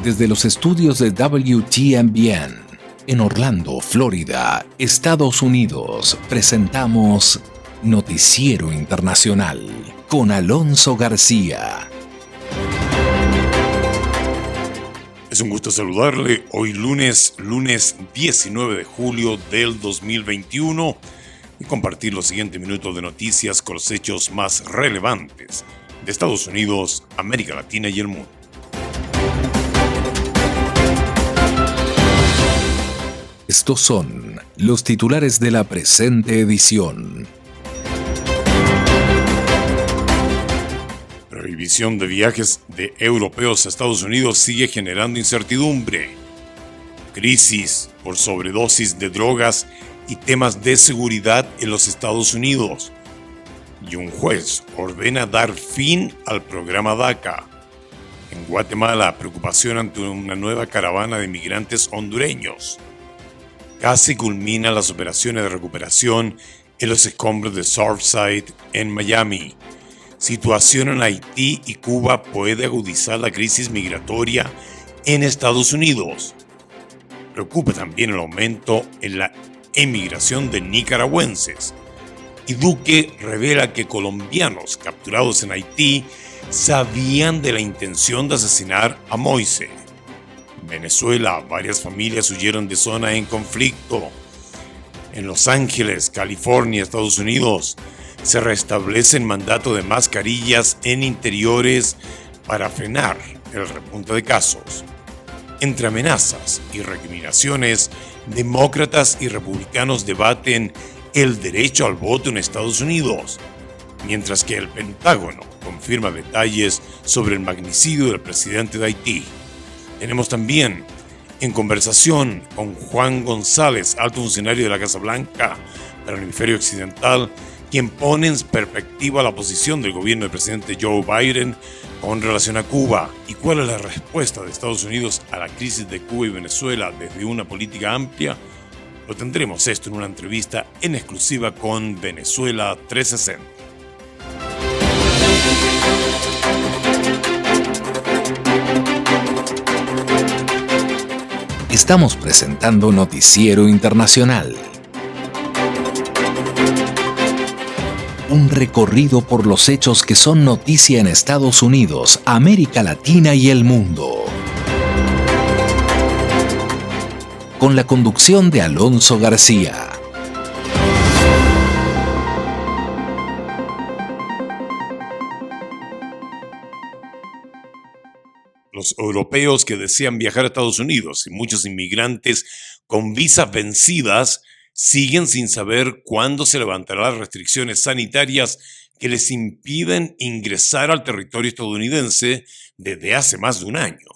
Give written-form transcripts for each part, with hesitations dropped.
Desde los estudios de WTMBN en Orlando, Florida, Estados Unidos, presentamos Noticiero Internacional con Alonso García. Es un gusto saludarle hoy lunes 19 de julio del 2021 y compartir los siguientes minutos de noticias con los hechos más relevantes de Estados Unidos, América Latina y el mundo. Estos son los titulares de la presente edición. Prohibición de viajes de europeos a Estados Unidos sigue generando incertidumbre. Crisis por sobredosis de drogas y temas de seguridad en los Estados Unidos. Y un juez ordena dar fin al programa DACA. En Guatemala, preocupación ante una nueva caravana de migrantes hondureños. Casi culminan las operaciones de recuperación en los escombros de Surfside en Miami. Situación en Haití y Cuba puede agudizar la crisis migratoria en Estados Unidos. Preocupa también el aumento en la emigración de nicaragüenses. Y Duque revela que colombianos capturados en Haití sabían de la intención de asesinar a Moise. Venezuela, varias familias huyeron de zona en conflicto. En Los Ángeles, California, Estados Unidos, se restablece el mandato de mascarillas en interiores para frenar el repunte de casos. Entre amenazas y recriminaciones, demócratas y republicanos debaten el derecho al voto en Estados Unidos, mientras que el Pentágono confirma detalles sobre el magnicidio del presidente de Haití. Tenemos también en conversación con Juan González, alto funcionario de la Casa Blanca para el hemisferio occidental, quien pone en perspectiva la posición del gobierno del presidente Joe Biden con relación a Cuba y cuál es la respuesta de Estados Unidos a la crisis de Cuba y Venezuela desde una política amplia. Lo tendremos esto en una entrevista en exclusiva con Venezuela 360. Estamos presentando Noticiero Internacional. Un recorrido por los hechos que son noticia en Estados Unidos, América Latina y el mundo. Con la conducción de Alonso García. Los europeos que desean viajar a Estados Unidos y muchos inmigrantes con visas vencidas siguen sin saber cuándo se levantarán las restricciones sanitarias que les impiden ingresar al territorio estadounidense desde hace más de un año.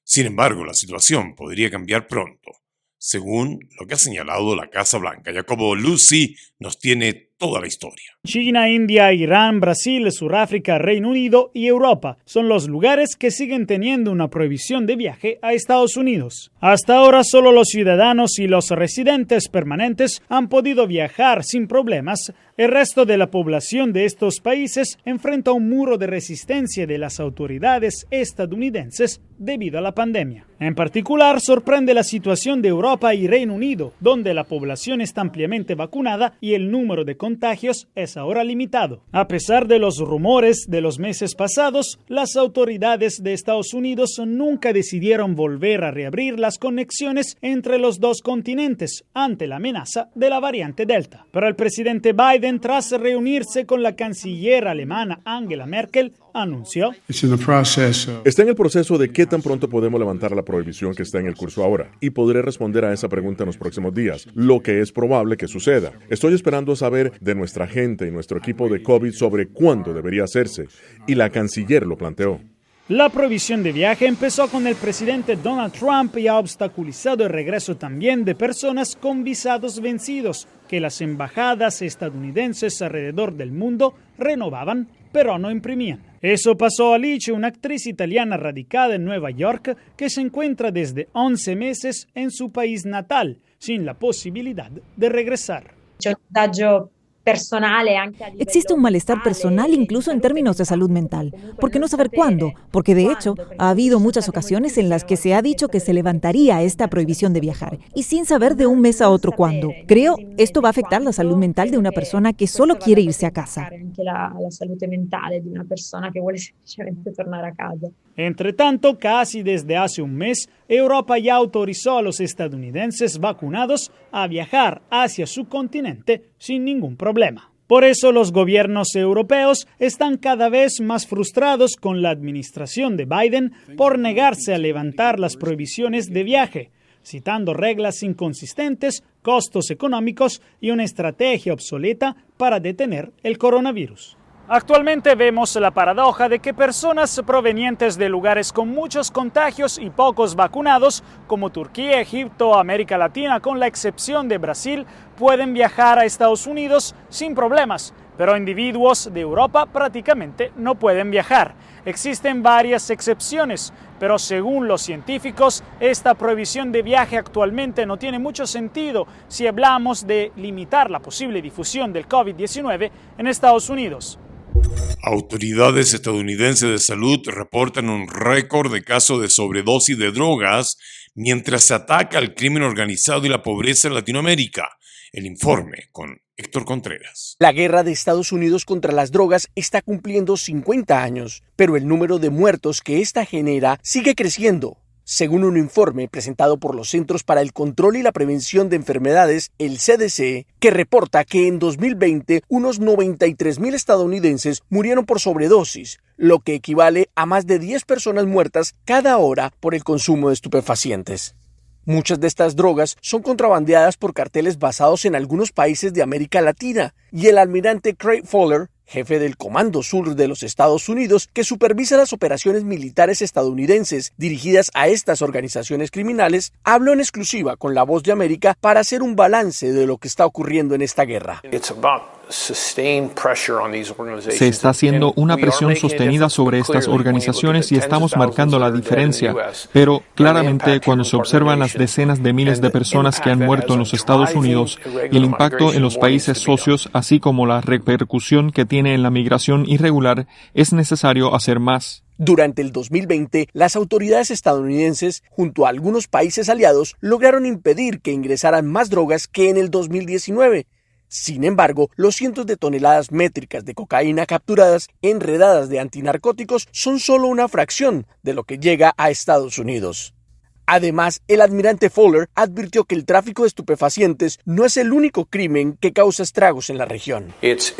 Sin embargo, la situación podría cambiar pronto, según lo que ha señalado la Casa Blanca. Jacobo Lucy nos tiene toda la historia. China, India, Irán, Brasil, Sudáfrica, Reino Unido y Europa son los lugares que siguen teniendo una prohibición de viaje a Estados Unidos. Hasta ahora solo los ciudadanos y los residentes permanentes han podido viajar sin problemas. El resto de la población de estos países enfrenta un muro de resistencia de las autoridades estadounidenses debido a la pandemia. En particular, sorprende la situación de Europa y Reino Unido, donde la población está ampliamente vacunada y el número de contagios es ahora limitado. A pesar de los rumores de los meses pasados, las autoridades de Estados Unidos nunca decidieron volver a reabrir las conexiones entre los dos continentes ante la amenaza de la variante Delta. Pero el presidente Biden, tras reunirse con la canciller alemana Angela Merkel, anunció: está en el proceso de qué tan pronto podemos levantar la prohibición que está en el curso ahora, y podré responder a esa pregunta en los próximos días, lo que es probable que suceda. Estoy esperando saber de nuestra gente y nuestro equipo de COVID sobre cuándo debería hacerse, y la canciller lo planteó. La prohibición de viaje empezó con el presidente Donald Trump y ha obstaculizado el regreso también de personas con visados vencidos que las embajadas estadounidenses alrededor del mundo renovaban, pero no imprimían. Eso pasó a Alice, una actriz italiana radicada en Nueva York que se encuentra desde 11 meses en su país natal, sin la posibilidad de regresar. C'è un vantaggio Existe un malestar personal incluso en términos de salud mental. ¿Por qué no saber cuándo? Porque de hecho ha habido muchas ocasiones en las que se ha dicho que se levantaría esta prohibición de viajar y sin saber de un mes a otro cuándo. Creo esto va a afectar la salud mental de una persona que solo quiere irse a casa. Entre tanto, casi desde hace un mes, Europa ya autorizó a los estadounidenses vacunados a viajar hacia su continente sin ningún problema. Por eso los gobiernos europeos están cada vez más frustrados con la administración de Biden por negarse a levantar las prohibiciones de viaje, citando reglas inconsistentes, costos económicos y una estrategia obsoleta para detener el coronavirus. Actualmente vemos la paradoja de que personas provenientes de lugares con muchos contagios y pocos vacunados, como Turquía, Egipto, América Latina, con la excepción de Brasil, pueden viajar a Estados Unidos sin problemas, pero individuos de Europa prácticamente no pueden viajar. Existen varias excepciones, pero según los científicos, esta prohibición de viaje actualmente no tiene mucho sentido si hablamos de limitar la posible difusión del COVID-19 en Estados Unidos. Autoridades estadounidenses de salud reportan un récord de casos de sobredosis de drogas mientras se ataca al crimen organizado y la pobreza en Latinoamérica. El informe con Héctor Contreras. La guerra de Estados Unidos contra las drogas está cumpliendo 50 años, pero el número de muertos que esta genera sigue creciendo. Según un informe presentado por los Centros para el Control y la Prevención de Enfermedades, el CDC, que reporta que en 2020 unos 93,000 estadounidenses murieron por sobredosis, lo que equivale a más de 10 personas muertas cada hora por el consumo de estupefacientes. Muchas de estas drogas son contrabandeadas por carteles basados en algunos países de América Latina, y el almirante Craig Fowler, jefe del Comando Sur de los Estados Unidos, que supervisa las operaciones militares estadounidenses dirigidas a estas organizaciones criminales, habló en exclusiva con La Voz de América para hacer un balance de lo que está ocurriendo en esta guerra. Se está haciendo una presión sostenida sobre estas organizaciones y estamos marcando la diferencia, pero claramente cuando se observan las decenas de miles de personas que han muerto en los Estados Unidos y el impacto en los países socios, así como la repercusión que tiene en la migración irregular, es necesario hacer más. Durante el 2020, las autoridades estadounidenses, junto a algunos países aliados, lograron impedir que ingresaran más drogas que en el 2019. Sin embargo, los cientos de toneladas métricas de cocaína capturadas en redadas de antinarcóticos son solo una fracción de lo que llega a Estados Unidos. Además, el almirante Fowler advirtió que el tráfico de estupefacientes no es el único crimen que causa estragos en la región. Es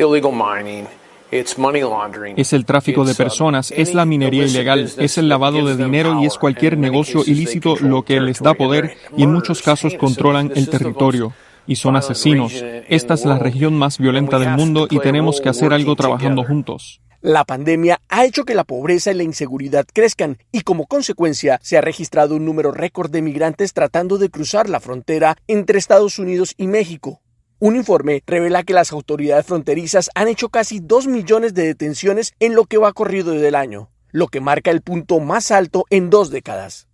el tráfico de personas, es la minería ilegal, es el lavado de dinero y es cualquier negocio ilícito lo que les da poder y en muchos casos controlan el territorio. Y son asesinos. Esta es la región más violenta del mundo y tenemos que hacer algo trabajando juntos. La pandemia ha hecho que la pobreza y la inseguridad crezcan y como consecuencia se ha registrado un número récord de migrantes tratando de cruzar la frontera entre Estados Unidos y México. Un informe revela que las autoridades fronterizas han hecho casi 2 millones de detenciones en lo que va corrido del año, lo que marca el punto más alto en 2 décadas.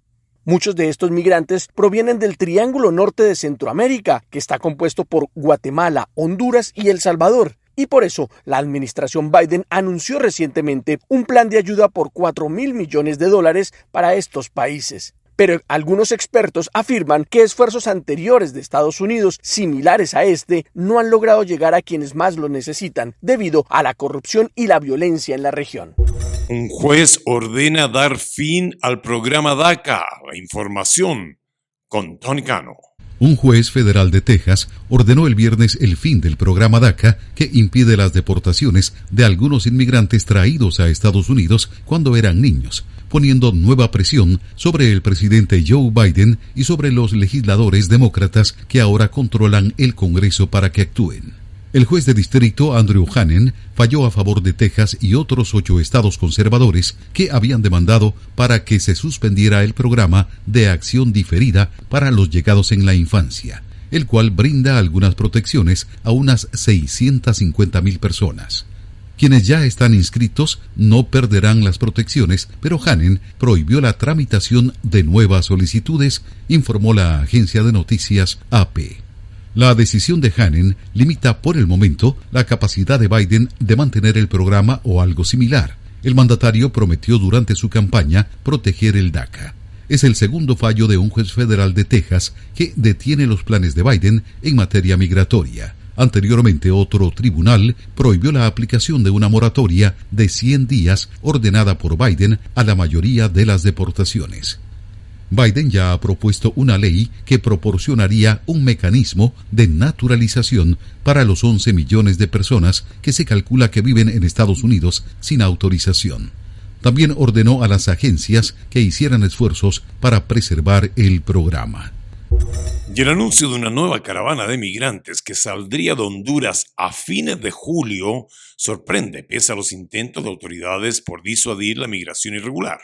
Muchos de estos migrantes provienen del Triángulo Norte de Centroamérica, que está compuesto por Guatemala, Honduras y El Salvador. Y por eso, la administración Biden anunció recientemente un plan de ayuda por $4,000 millones para estos países. Pero algunos expertos afirman que esfuerzos anteriores de Estados Unidos, similares a este, no han logrado llegar a quienes más lo necesitan, debido a la corrupción y la violencia en la región. Un juez ordena dar fin al programa DACA. La información con Tony Cano. Un juez federal de Texas ordenó el viernes el fin del programa DACA, que impide las deportaciones de algunos inmigrantes traídos a Estados Unidos cuando eran niños, poniendo nueva presión sobre el presidente Joe Biden y sobre los legisladores demócratas que ahora controlan el Congreso para que actúen. El juez de distrito Andrew Hanen falló a favor de Texas y otros 8 estados conservadores que habían demandado para que se suspendiera el programa de acción diferida para los llegados en la infancia, el cual brinda algunas protecciones a unas 650,000 personas. Quienes ya están inscritos no perderán las protecciones, pero Hanen prohibió la tramitación de nuevas solicitudes, informó la agencia de noticias AP. La decisión de Hannon limita por el momento la capacidad de Biden de mantener el programa o algo similar. El mandatario prometió durante su campaña proteger el DACA. Es el segundo fallo de un juez federal de Texas que detiene los planes de Biden en materia migratoria. Anteriormente, otro tribunal prohibió la aplicación de una moratoria de 100 días ordenada por Biden a la mayoría de las deportaciones. Biden ya ha propuesto una ley que proporcionaría un mecanismo de naturalización para los 11 millones de personas que se calcula que viven en Estados Unidos sin autorización. También ordenó a las agencias que hicieran esfuerzos para preservar el programa. Y el anuncio de una nueva caravana de migrantes que saldría de Honduras a fines de julio sorprende pese a los intentos de autoridades por disuadir la migración irregular.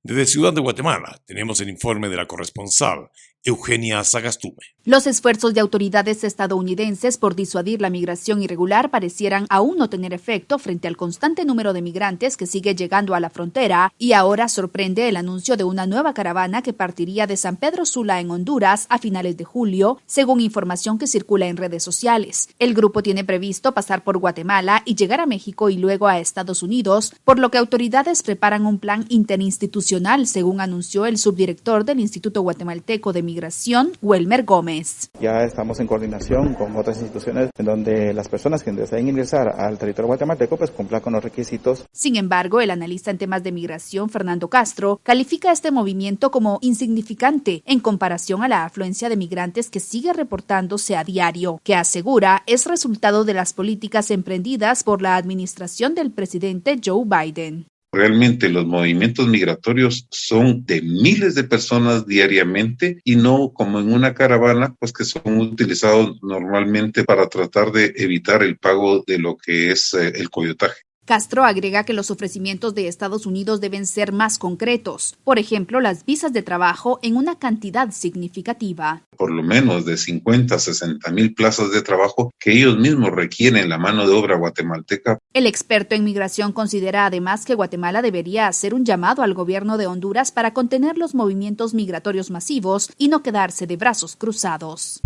Desde Ciudad de Guatemala tenemos el informe de la corresponsal Eugenia Sagastume. Los esfuerzos de autoridades estadounidenses por disuadir la migración irregular parecieran aún no tener efecto frente al constante número de migrantes que sigue llegando a la frontera, y ahora sorprende el anuncio de una nueva caravana que partiría de San Pedro Sula en Honduras a finales de julio, según información que circula en redes sociales. El grupo tiene previsto pasar por Guatemala y llegar a México y luego a Estados Unidos, por lo que autoridades preparan un plan interinstitucional, según anunció el subdirector del Instituto Guatemalteco de Migración, Welmer Gómez. Ya estamos en coordinación con otras instituciones en donde las personas que deseen ingresar al territorio guatemalteco pues cumplan con los requisitos. Sin embargo, el analista en temas de migración, Fernando Castro, califica este movimiento como insignificante en comparación a la afluencia de migrantes que sigue reportándose a diario, que asegura es resultado de las políticas emprendidas por la administración del presidente Joe Biden. Realmente los movimientos migratorios son de miles de personas diariamente y no como en una caravana, pues que son utilizados normalmente para tratar de evitar el pago de lo que es el coyotaje. Castro agrega que los ofrecimientos de Estados Unidos deben ser más concretos, por ejemplo, las visas de trabajo en una cantidad significativa. Por lo menos de 50 a 60 mil plazas de trabajo que ellos mismos requieren la mano de obra guatemalteca. El experto en migración considera además que Guatemala debería hacer un llamado al gobierno de Honduras para contener los movimientos migratorios masivos y no quedarse de brazos cruzados.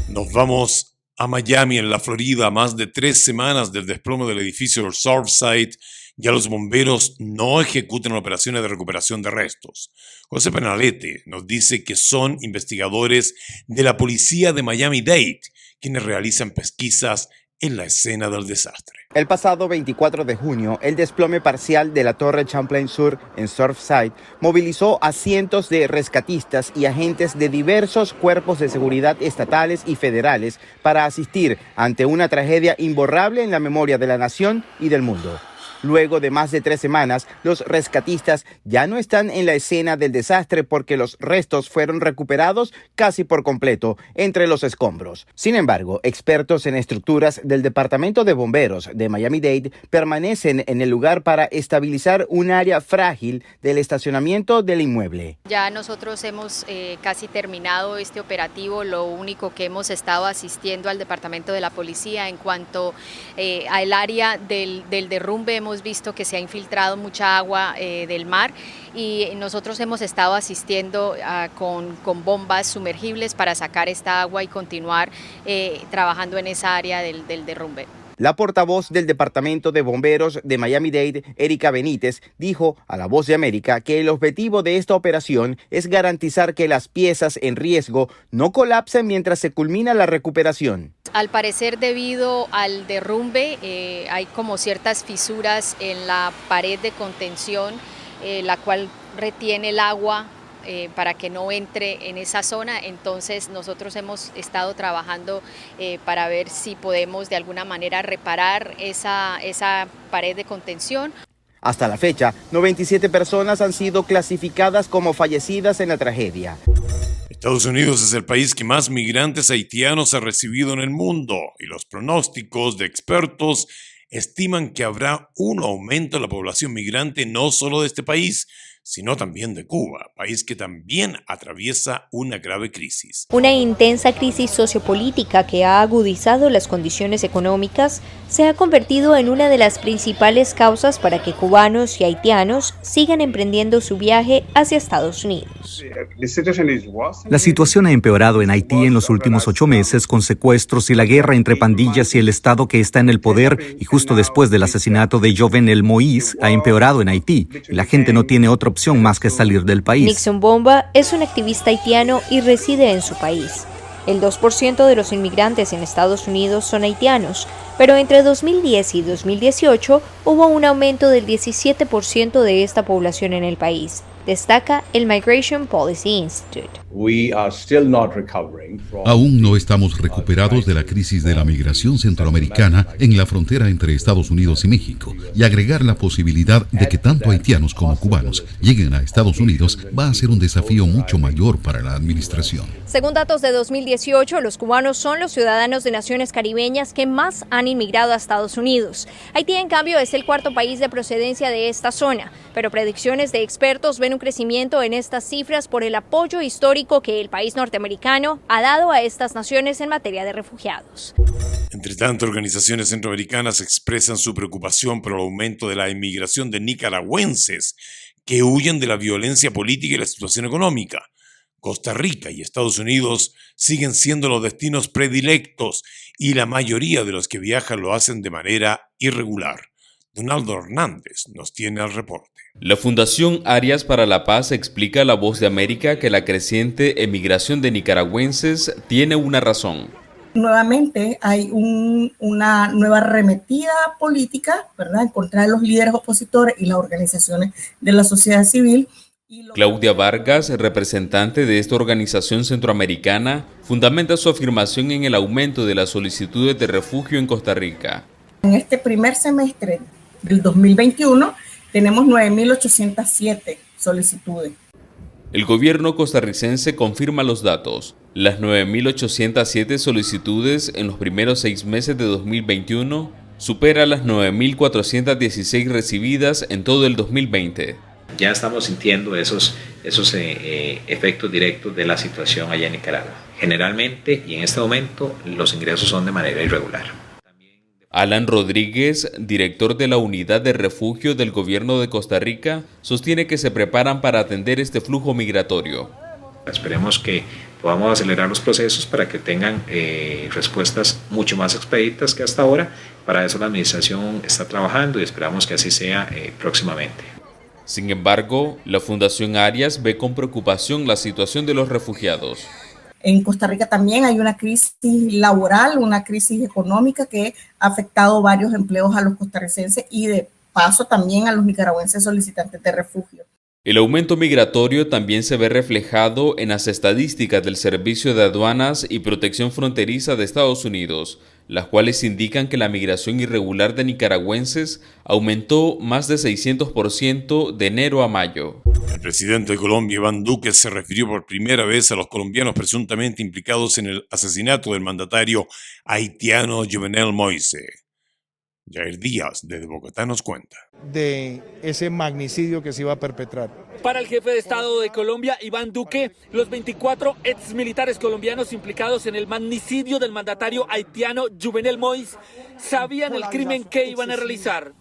Nos vamos a Miami, en la Florida, a más de 3 semanas del desplome del edificio del Surfside. Ya los bomberos no ejecutan operaciones de recuperación de restos. José Penalete nos dice que son investigadores de la policía de Miami-Dade quienes realizan pesquisas en la escena del desastre. El pasado 24 de junio, el desplome parcial de la Torre Champlain Sur en Surfside movilizó a cientos de rescatistas y agentes de diversos cuerpos de seguridad estatales y federales para asistir ante una tragedia imborrable en la memoria de la nación y del mundo. Luego de más de 3 semanas, los rescatistas ya no están en la escena del desastre porque los restos fueron recuperados casi por completo entre los escombros. Sin embargo, expertos en estructuras del Departamento de Bomberos de Miami-Dade permanecen en el lugar para estabilizar un área frágil del estacionamiento del inmueble. Ya nosotros hemos casi terminado este operativo. Lo único que hemos estado asistiendo al Departamento de la Policía en cuanto al área del derrumbe. Hemos visto que se ha infiltrado mucha agua del mar y nosotros hemos estado asistiendo con bombas sumergibles para sacar esta agua y continuar trabajando en esa área del derrumbe. La portavoz del Departamento de Bomberos de Miami-Dade, Erika Benítez, dijo a La Voz de América que el objetivo de esta operación es garantizar que las piezas en riesgo no colapsen mientras se culmina la recuperación. Al parecer, debido al derrumbe, hay como ciertas fisuras en la pared de contención, la cual retiene el agua para que no entre en esa zona. Entonces nosotros hemos estado trabajando para ver si podemos de alguna manera reparar esa pared de contención. Hasta la fecha, 97 personas han sido clasificadas como fallecidas en la tragedia. Estados Unidos es el país que más migrantes haitianos ha recibido en el mundo y los pronósticos de expertos estiman que habrá un aumento en la población migrante no solo de este país, sino también de Cuba, país que también atraviesa una grave crisis. Una intensa crisis sociopolítica que ha agudizado las condiciones económicas se ha convertido en una de las principales causas para que cubanos y haitianos sigan emprendiendo su viaje hacia Estados Unidos. haitianos. La situación ha empeorado en Haití en los últimos 8 meses con secuestros y la guerra entre pandillas y el Estado que está en el poder, y justo después del asesinato de Jovenel Moïse ha empeorado en Haití y la gente no tiene otra opción más que salir del país. Nixon Bomba es un activista haitiano y reside en su país. El 2% de los inmigrantes en Estados Unidos son haitianos, pero entre 2010 y 2018 hubo un aumento del 17% de esta población en el país, destaca el Migration Policy Institute. Aún no estamos recuperados de la crisis de la migración centroamericana en la frontera entre Estados Unidos y México, y agregar la posibilidad de que tanto haitianos como cubanos lleguen a Estados Unidos va a ser un desafío mucho mayor para la administración. Según datos de 2018, los cubanos son los ciudadanos de naciones caribeñas que más han inmigrado a Estados Unidos. Haití, en cambio, es el cuarto país de procedencia de esta zona, pero predicciones de expertos ven un crecimiento en estas cifras por el apoyo histórico que el país norteamericano ha dado a estas naciones en materia de refugiados. Entre tanto, organizaciones centroamericanas expresan su preocupación por el aumento de la inmigración de nicaragüenses que huyen de la violencia política y la situación económica. Costa Rica y Estados Unidos siguen siendo los destinos predilectos y la mayoría de los que viajan lo hacen de manera irregular. Donaldo Hernández nos tiene el reporte. La Fundación Arias para la Paz explica a La Voz de América que la creciente emigración de nicaragüenses tiene una razón. Nuevamente hay una nueva arremetida política, ¿verdad?, en contra de los líderes opositores y las organizaciones de la sociedad civil. Claudia Vargas, representante de esta organización centroamericana, fundamenta su afirmación en el aumento de las solicitudes de refugio en Costa Rica. En este primer semestre del 2021 tenemos 9.807 solicitudes. El gobierno costarricense confirma los datos. Las 9.807 solicitudes en los primeros 6 meses de 2021 supera las 9.416 recibidas en todo el 2020. Ya estamos sintiendo esos efectos directos de la situación allá en Nicaragua. Generalmente y en este momento los ingresos son de manera irregular. Alan Rodríguez, director de la Unidad de Refugio del Gobierno de Costa Rica, sostiene que se preparan para atender este flujo migratorio. Esperemos que podamos acelerar los procesos para que tengan respuestas mucho más expeditas que hasta ahora. Para eso la administración está trabajando y esperamos que así sea próximamente. Sin embargo, la Fundación Arias ve con preocupación la situación de los refugiados. En Costa Rica también hay una crisis laboral, una crisis económica que ha afectado varios empleos a los costarricenses y de paso también a los nicaragüenses solicitantes de refugio. El aumento migratorio también se ve reflejado en las estadísticas del Servicio de Aduanas y Protección Fronteriza de Estados Unidos, las cuales indican que la migración irregular de nicaragüenses aumentó más de 600% de enero a mayo. El presidente de Colombia, Iván Duque, se refirió por primera vez a los colombianos presuntamente implicados en el asesinato del mandatario haitiano Jovenel Moïse. Jair Díaz, desde Bogotá, nos cuenta. De ese magnicidio que se iba a perpetrar. Para el jefe de Estado de Colombia, Iván Duque, los 24 exmilitares colombianos implicados en el magnicidio del mandatario haitiano Jovenel Moïse sabían el crimen que iban a realizar.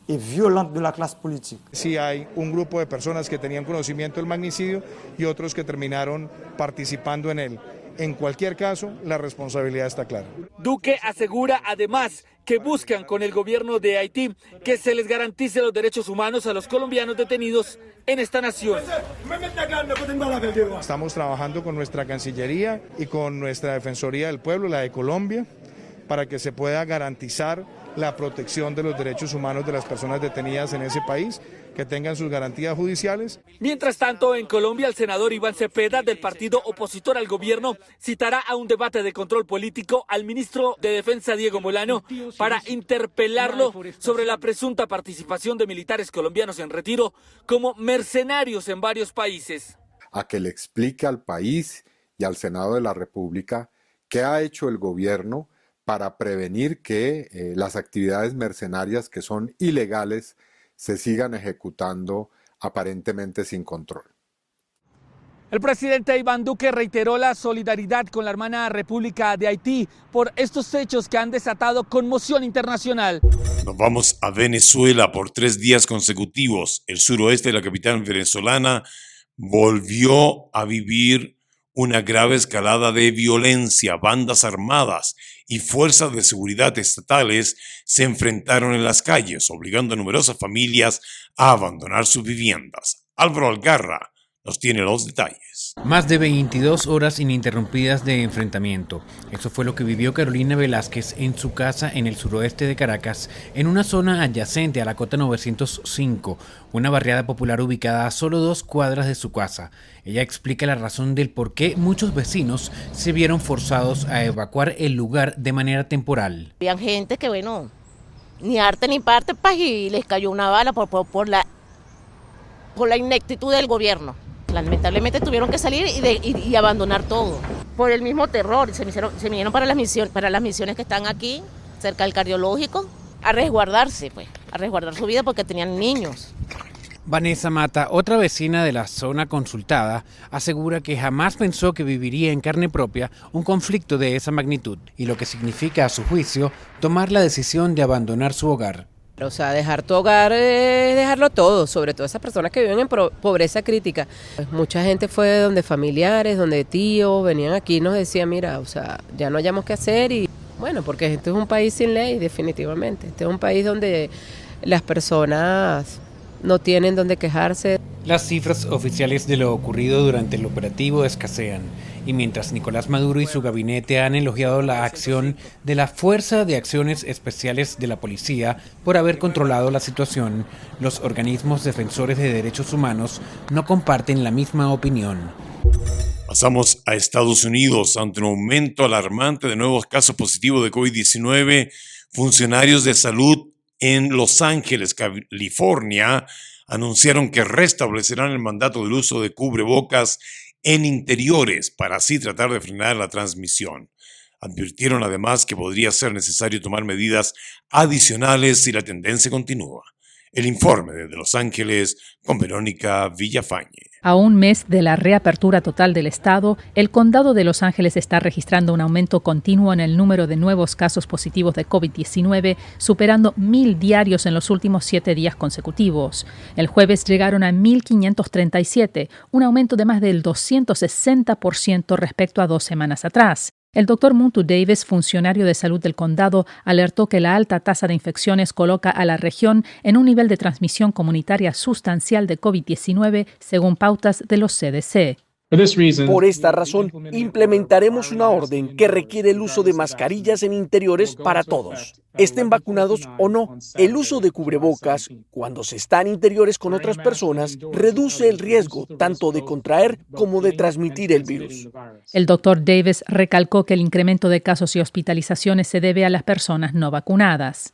Sí, hay un grupo de personas que tenían conocimiento del magnicidio y otros que terminaron participando en él. En cualquier caso, la responsabilidad está clara. Duque asegura además que buscan con el gobierno de Haití que se les garantice los derechos humanos a los colombianos detenidos en esta nación. Estamos trabajando con nuestra Cancillería y con nuestra Defensoría del Pueblo, la de Colombia, para que se pueda garantizar la protección de los derechos humanos de las personas detenidas en ese país, que tengan sus garantías judiciales. Mientras tanto, en Colombia, el senador Iván Cepeda, del partido opositor al gobierno, citará a un debate de control político al ministro de Defensa, Diego Molano, para interpelarlo sobre la presunta participación de militares colombianos en retiro como mercenarios en varios países. A que le explique al país y al Senado de la República qué ha hecho el gobierno para prevenir que las actividades mercenarias que son ilegales se sigan ejecutando aparentemente sin control. El presidente Iván Duque reiteró la solidaridad con la hermana República de Haití por estos hechos que han desatado conmoción internacional. Nos vamos a Venezuela por 3 días consecutivos. El suroeste de la capital venezolana volvió a vivir una grave escalada de violencia. Bandas armadas y fuerzas de seguridad estatales se enfrentaron en las calles, obligando a numerosas familias a abandonar sus viviendas. Álvaro Algarra nos tiene los detalles. Más de 22 horas ininterrumpidas de enfrentamiento. Eso fue lo que vivió Carolina Velázquez en su casa en el suroeste de Caracas, en una zona adyacente a la Cota 905, una barriada popular ubicada a solo 2 cuadras de su casa. Ella explica la razón del por qué muchos vecinos se vieron forzados a evacuar el lugar de manera temporal. Habían gente que, bueno, ni arte ni parte, y les cayó una bala por la ineptitud del gobierno. Lamentablemente tuvieron que salir y abandonar todo por el mismo terror. Se vinieron para las misiones que están aquí, cerca del cardiológico, a resguardarse, a resguardar su vida porque tenían niños. Vanessa Mata, otra vecina de la zona consultada, asegura que jamás pensó que viviría en carne propia un conflicto de esa magnitud y lo que significa, a su juicio, tomar la decisión de abandonar su hogar. O sea, dejar tu hogar es dejarlo todo, sobre todo esas personas que viven en pobreza crítica. Mucha gente fue donde familiares, donde tíos, venían aquí y nos decían, mira, o sea, ya no hayamos qué hacer y bueno, porque este es un país sin ley, definitivamente. Este es un país donde las personas no tienen donde quejarse. Las cifras oficiales de lo ocurrido durante el operativo escasean. Y mientras Nicolás Maduro y su gabinete han elogiado la acción de la Fuerza de Acciones Especiales de la Policía por haber controlado la situación, los organismos defensores de derechos humanos no comparten la misma opinión. Pasamos a Estados Unidos. Ante un aumento alarmante de nuevos casos positivos de COVID-19, funcionarios de salud en Los Ángeles, California, anunciaron que restablecerán el mandato del uso de cubrebocas en interiores para así tratar de frenar la transmisión. Advirtieron además que podría ser necesario tomar medidas adicionales si la tendencia continúa. El informe desde Los Ángeles con Verónica Villafañe. A un mes de la reapertura total del estado, el condado de Los Ángeles está registrando un aumento continuo en el número de nuevos casos positivos de COVID-19, superando 1,000 diarios en los últimos 7 días consecutivos. El jueves llegaron a 1,537, un aumento de más del 260% respecto a 2 semanas atrás. El Dr. Muntu Davis, funcionario de salud del condado, alertó que la alta tasa de infecciones coloca a la región en un nivel de transmisión comunitaria sustancial de COVID-19, según pautas de los CDC. Por esta razón, implementaremos una orden que requiere el uso de mascarillas en interiores para todos, estén vacunados o no. El uso de cubrebocas, cuando se está en interiores con otras personas, reduce el riesgo tanto de contraer como de transmitir el virus. El Dr. Davis recalcó que el incremento de casos y hospitalizaciones se debe a las personas no vacunadas.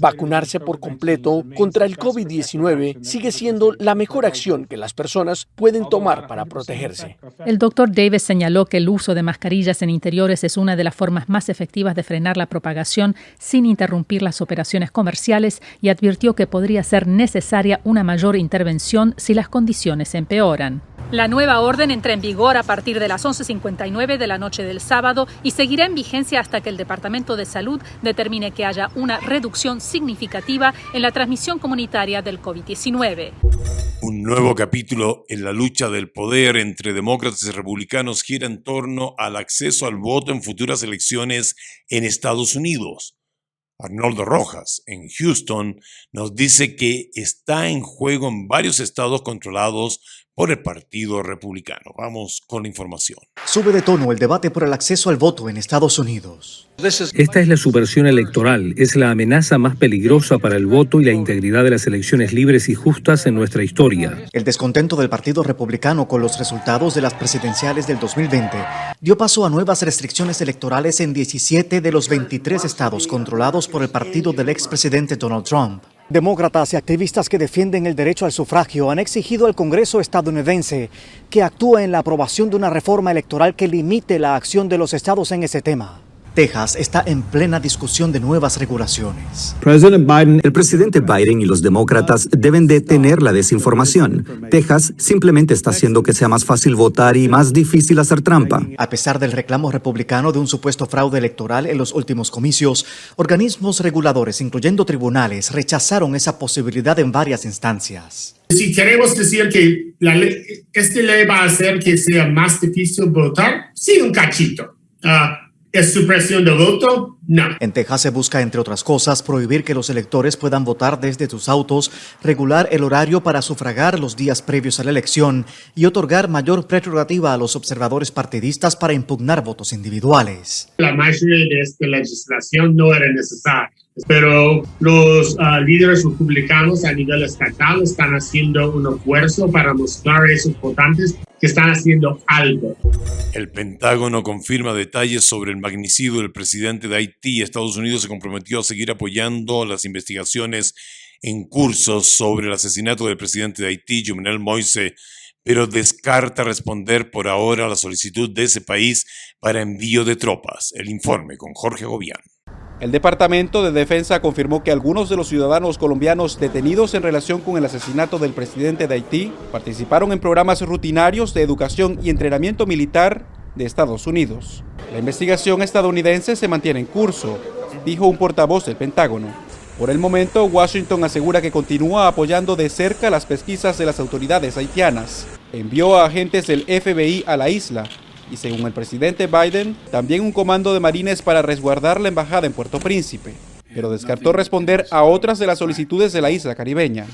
Vacunarse por completo contra el COVID-19 sigue siendo la mejor acción que las personas pueden tomar para protegerse. El Dr. Davis señaló que el uso de mascarillas en interiores es una de las formas más efectivas de frenar la propagación sin interrumpir las operaciones comerciales y advirtió que podría ser necesaria una mayor intervención si las condiciones empeoran. La nueva orden entra en vigor a partir de las 11:59 de la noche del sábado y seguirá en vigencia hasta que el Departamento de Salud determine que haya una reducción significativa en la transmisión comunitaria del COVID-19. Un nuevo capítulo en la lucha del poder entre demócratas y republicanos gira en torno al acceso al voto en futuras elecciones en Estados Unidos. Arnoldo Rojas, en Houston, nos dice que está en juego en varios estados controlados por el Partido Republicano. Vamos con la información. Sube de tono el debate por el acceso al voto en Estados Unidos. Esta es la subversión electoral, es la amenaza más peligrosa para el voto y la integridad de las elecciones libres y justas en nuestra historia. El descontento del Partido Republicano con los resultados de las presidenciales del 2020 dio paso a nuevas restricciones electorales en 17 de los 23 estados controlados por el partido del expresidente Donald Trump. Demócratas y activistas que defienden el derecho al sufragio han exigido al Congreso estadounidense que actúe en la aprobación de una reforma electoral que limite la acción de los estados en ese tema. Texas está en plena discusión de nuevas regulaciones. El presidente Biden y los demócratas deben detener la desinformación. Texas simplemente está haciendo que sea más fácil votar y más difícil hacer trampa. A pesar del reclamo republicano de un supuesto fraude electoral en los últimos comicios, organismos reguladores, incluyendo tribunales, rechazaron esa posibilidad en varias instancias. Si queremos decir que esta ley va a hacer que sea más difícil votar, sí, un cachito. ¿Es supresión del voto? No. En Texas se busca, entre otras cosas, prohibir que los electores puedan votar desde sus autos, regular el horario para sufragar los días previos a la elección y otorgar mayor prerrogativa a los observadores partidistas para impugnar votos individuales. La mayoría de esta legislación no era necesaria, pero los líderes republicanos a nivel estatal están haciendo un esfuerzo para mostrar a esos votantes que están haciendo algo. El Pentágono confirma detalles sobre el magnicidio del presidente de Haití. Estados Unidos se comprometió a seguir apoyando las investigaciones en curso sobre el asesinato del presidente de Haití, Jovenel Moïse, pero descarta responder por ahora a la solicitud de ese país para envío de tropas. El informe con Jorge Gobián. El Departamento de Defensa confirmó que algunos de los ciudadanos colombianos detenidos en relación con el asesinato del presidente de Haití participaron en programas rutinarios de educación y entrenamiento militar de Estados Unidos. La investigación estadounidense se mantiene en curso, dijo un portavoz del Pentágono. Por el momento, Washington asegura que continúa apoyando de cerca las pesquisas de las autoridades haitianas. Envió a agentes del FBI a la isla y, según el presidente Biden, también un comando de marines para resguardar la embajada en Puerto Príncipe, pero descartó responder a otras de las solicitudes de la isla caribeña.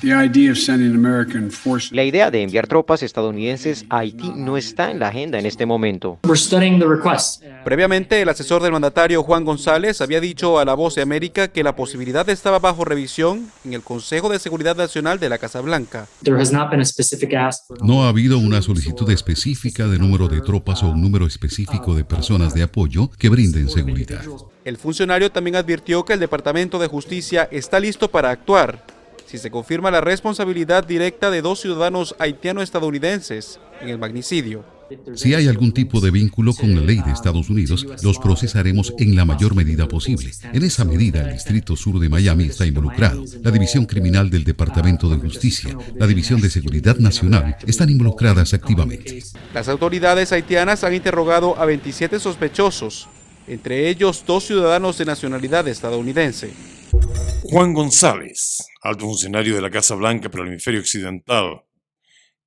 La idea de enviar tropas estadounidenses a Haití no está en la agenda en este momento. Previamente, el asesor del mandatario Juan González había dicho a La Voz de América que la posibilidad estaba bajo revisión en el Consejo de Seguridad Nacional de la Casa Blanca. No ha habido una solicitud específica de número de tropas o un número específico de personas de apoyo que brinden seguridad. El funcionario también advirtió que el Departamento de Justicia está listo para actuar si se confirma la responsabilidad directa de 2 ciudadanos haitiano-estadounidenses en el magnicidio. Si hay algún tipo de vínculo con la ley de Estados Unidos, los procesaremos en la mayor medida posible. En esa medida, el Distrito Sur de Miami está involucrado. La División Criminal del Departamento de Justicia, la División de Seguridad Nacional están involucradas activamente. Las autoridades haitianas han interrogado a 27 sospechosos, entre ellos 2 ciudadanos de nacionalidad estadounidense. Juan González, alto funcionario de la Casa Blanca para el hemisferio occidental,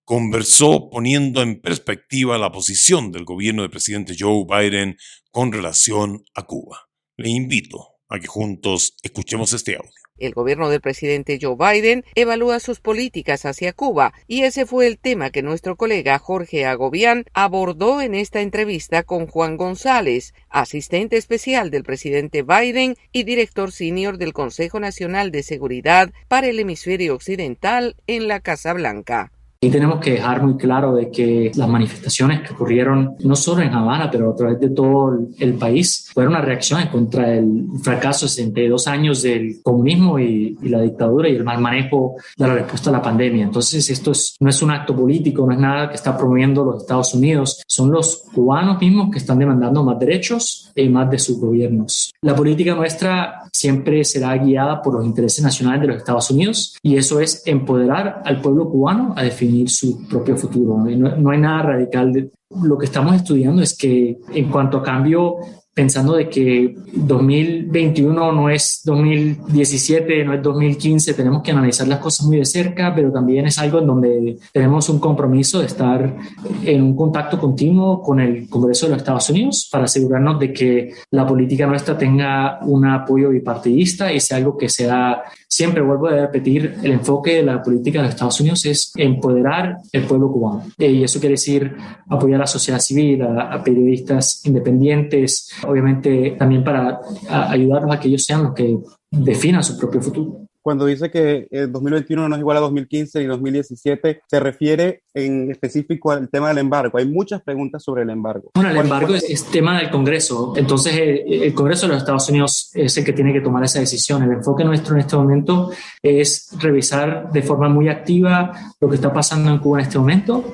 conversó poniendo en perspectiva la posición del gobierno del presidente Joe Biden con relación a Cuba. Le invito a que juntos escuchemos este audio. El gobierno del presidente Joe Biden evalúa sus políticas hacia Cuba y ese fue el tema que nuestro colega Jorge Agobián abordó en esta entrevista con Juan González, asistente especial del presidente Biden y director senior del Consejo Nacional de Seguridad para el Hemisferio Occidental en la Casa Blanca. Y tenemos que dejar muy claro de que las manifestaciones que ocurrieron no solo en Habana, pero a través de todo el país, fueron una reacción contra el fracaso de 62 años del comunismo y la dictadura y el mal manejo de la respuesta a la pandemia. Entonces esto no es un acto político, no es nada que está promoviendo los Estados Unidos, son los cubanos mismos que están demandando más derechos y más de sus gobiernos. La política nuestra siempre será guiada por los intereses nacionales de los Estados Unidos y eso es empoderar al pueblo cubano a definir su propio futuro. No hay nada radical. Lo que estamos estudiando es que en cuanto a cambio, pensando de que 2021 no es 2017, no es 2015, tenemos que analizar las cosas muy de cerca, pero también es algo en donde tenemos un compromiso de estar en un contacto continuo con el Congreso de los Estados Unidos para asegurarnos de que la política nuestra tenga un apoyo bipartidista y sea algo que sea, siempre vuelvo a repetir, el enfoque de la política de los Estados Unidos es empoderar el pueblo cubano. Y eso quiere decir apoyar a la sociedad civil, a periodistas independientes, obviamente también para ayudarlos a que ellos sean los que definan su propio futuro. Cuando dice que 2021 no es igual a 2015 ni 2017, se refiere en específico al tema del embargo. Hay muchas preguntas sobre el embargo. Bueno, el embargo es tema del Congreso. Entonces, el Congreso de los Estados Unidos es el que tiene que tomar esa decisión. El enfoque nuestro en este momento es revisar de forma muy activa lo que está pasando en Cuba en este momento.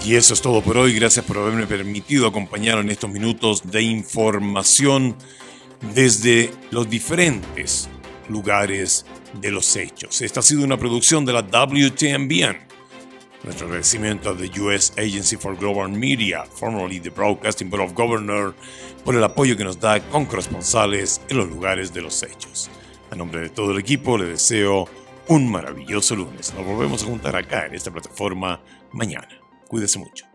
Y eso es todo por hoy. Gracias por haberme permitido acompañar en estos minutos de información desde los diferentes lugares de los hechos. Esta ha sido una producción de la WTMBN. Nuestro agradecimiento a the U.S. Agency for Global Media, formerly the Broadcasting Board of Governors, por el apoyo que nos da con corresponsales en los lugares de los hechos. A nombre de todo el equipo, le deseo un maravilloso lunes. Nos volvemos a juntar acá en esta plataforma mañana. Cuídese mucho.